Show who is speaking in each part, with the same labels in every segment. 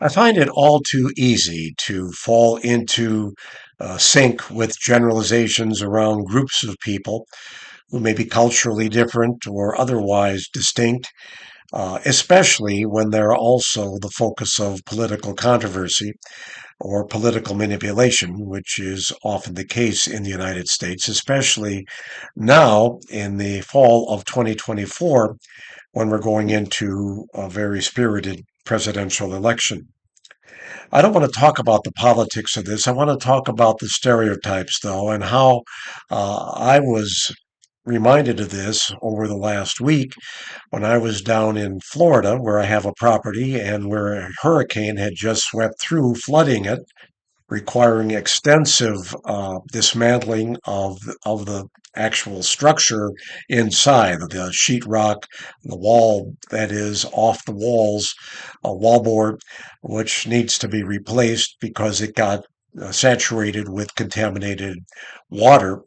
Speaker 1: I find it all too easy to fall into sync with generalizations around groups of people who may be culturally different or otherwise distinct, especially when they're also the focus of political controversy or political manipulation, which is often the case in the United States, especially now in the fall of 2024 when we're going into a very spirited presidential election. I don't want to talk about the politics of this. I want to talk about the stereotypes, though, and how I was reminded of this over the last week when I was down in Florida, where I have a property and where a hurricane had just swept through, flooding it, requiring extensive dismantling of the actual structure inside the sheetrock, the wall that is off the walls, a wallboard, which needs to be replaced because it got saturated with contaminated water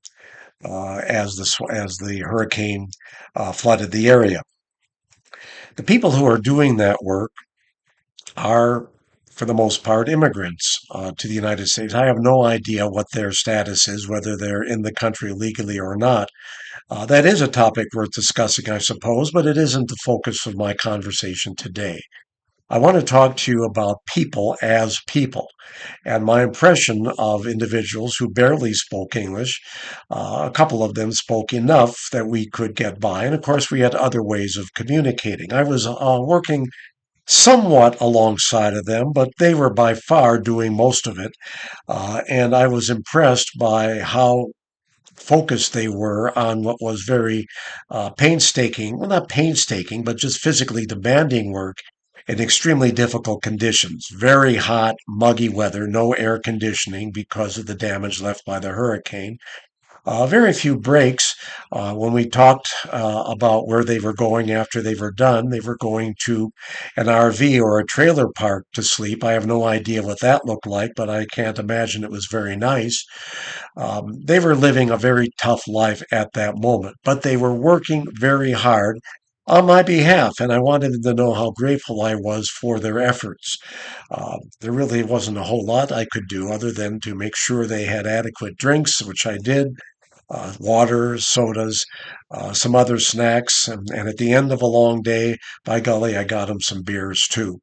Speaker 1: as the hurricane flooded the area. The people who are doing that work are, for the most part, immigrants to the United States. I have no idea what their status is, whether they're in the country legally or not. That is a topic worth discussing, I suppose, but it isn't the focus of my conversation today. I want to talk to you about people as people and my impression of individuals who barely spoke English. A couple of them spoke enough that we could get by, and of course, we had other ways of communicating. I was working somewhat alongside of them, but they were by far doing most of it. And I was impressed by how focused they were on what was very painstaking, well, not painstaking, but just physically demanding work in extremely difficult conditions. Very hot, muggy weather, no air conditioning because of the damage left by the hurricane. Very few breaks. When we talked about where they were going after they were done, they were going to an RV or a trailer park to sleep. I have no idea what that looked like, but I can't imagine it was very nice. They were living a very tough life at that moment, but they were working very hard on my behalf, and I wanted them to know how grateful I was for their efforts. There really wasn't a whole lot I could do other than to make sure they had adequate drinks, which I did, water, sodas, some other snacks. And at the end of a long day, by golly, I got them some beers too.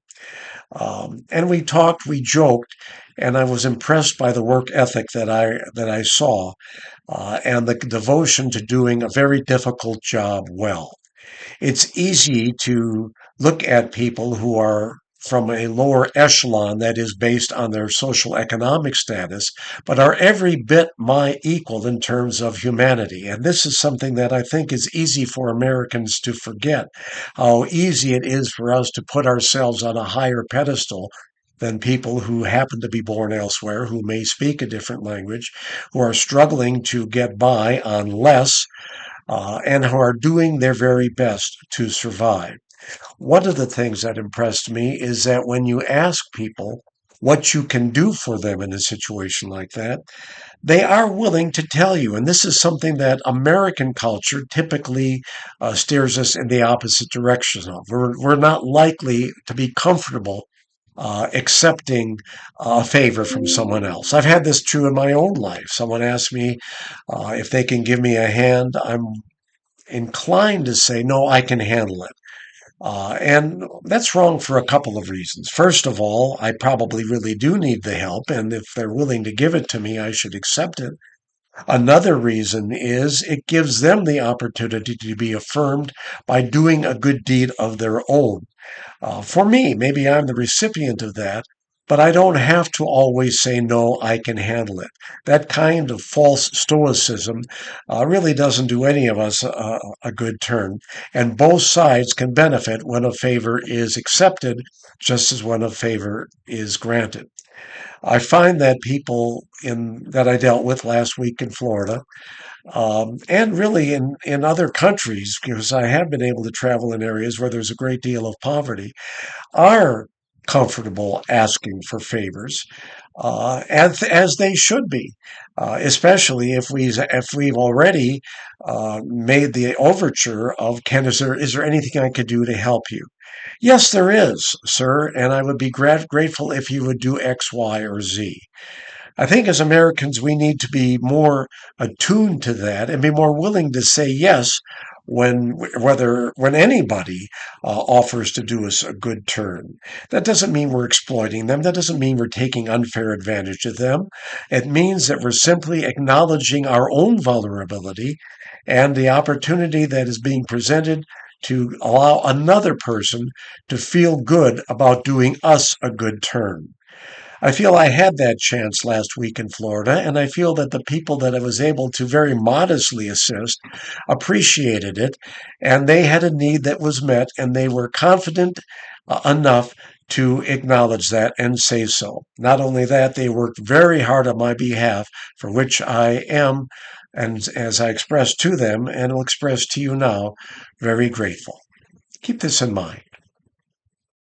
Speaker 1: And we talked, we joked, and I was impressed by the work ethic that I saw and the devotion to doing a very difficult job well. It's easy to look at people who are from a lower echelon that is based on their social economic status, but are every bit my equal in terms of humanity. And this is something that I think is easy for Americans to forget, how easy it is for us to put ourselves on a higher pedestal than people who happen to be born elsewhere, who may speak a different language, who are struggling to get by on less, and who are doing their very best to survive. One of the things that impressed me is that when you ask people what you can do for them in a situation like that, they are willing to tell you. And this is something that American culture typically steers us in the opposite direction of. We're not likely to be comfortable accepting a favor from someone else. I've had this true in my own life. Someone asked me if they can give me a hand. I'm inclined to say, no, I can handle it. And that's wrong for a couple of reasons. First of all, I probably really do need the help, and if they're willing to give it to me, I should accept it. Another reason is it gives them the opportunity to be affirmed by doing a good deed of their own. For me, maybe I'm the recipient of that, but I don't have to always say, no, I can handle it. That kind of false stoicism really doesn't do any of us a good turn. And both sides can benefit when a favor is accepted, just as when a favor is granted. I find that people that I dealt with last week in Florida, and really in other countries, because I have been able to travel in areas where there's a great deal of poverty, are comfortable asking for favors, as they should be, especially if we've already made the overture of is there anything I could do to help you? Yes, there is, sir, and I would be grateful if you would do X, Y, or Z. I think as Americans, we need to be more attuned to that and be more willing to say yes when anybody offers to do us a good turn. That doesn't mean we're exploiting them. That doesn't mean we're taking unfair advantage of them. It means that we're simply acknowledging our own vulnerability and the opportunity that is being presented to allow another person to feel good about doing us a good turn. I feel I had that chance last week in Florida, and I feel that the people that I was able to very modestly assist appreciated it, and they had a need that was met, and they were confident enough to acknowledge that and say so. Not only that, they worked very hard on my behalf, for which I am, and as I expressed to them and will express to you now, very grateful. Keep this in mind.